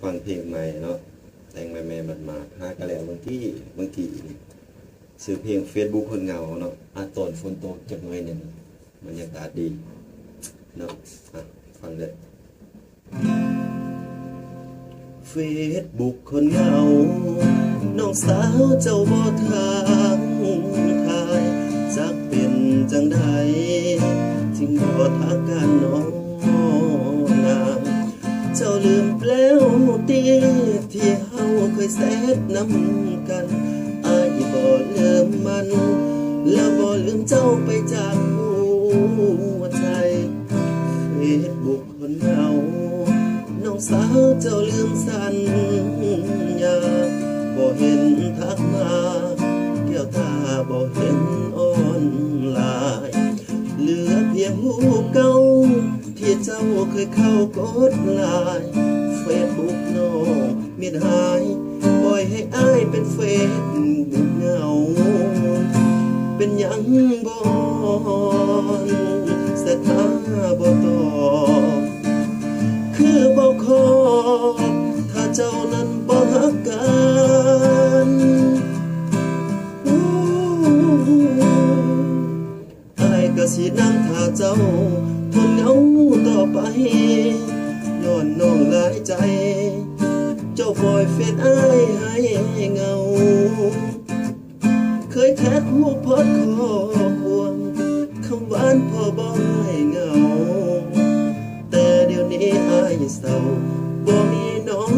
ฟังเพลงใหม่เนาะแต่งใหม่ๆมาหากันแล้วบางทีซื้อเพลง Facebook คนเหงาเนาะตอนฝนตกจักหน่อยเนี่ยบรรยากาศดีเนาะฟังเลยFacebook คนเหงาน้องสาวเจ้าบ่ทางทายจักเป็นจังใดจึงบ่ทักกันน้องนางเจ้าลืมแล้วตีที่เฮาเคยแซดน้ำกันอายบ่ลืมมันแล้วบ่ลืมเจ้าไปจากหัวใจ Facebook คนเหงาน้องสาวเจ้าลืมสัญญาบ่เห็นทักมาแก้วตาบ่เห็นออนไลน์เหลือเพียงหูเก่าที่เจ้าเคยเข้ากดไลน์ Facebook น้องมิดหายปล่อยให้อ้ายเป็นเฟซบุ๊กเหงาเป็นหยังบ่เสถาบ่ตอบคือบ่ขอถ้าเจ้านั้นบ่ฮักกันอ้ายก็สินั่งท่าเจ้าทนเหงาต่อไปย้อนน้องหลายใจเจ้าปล่อยเฟซอ้ายให้เหงาเคยแท็กรูปโพสต์ข้อความคำหวานพอบ่ให้เหงาแต่เดี๋ยวนี้อ้ายเศร้าบ่มีน้อง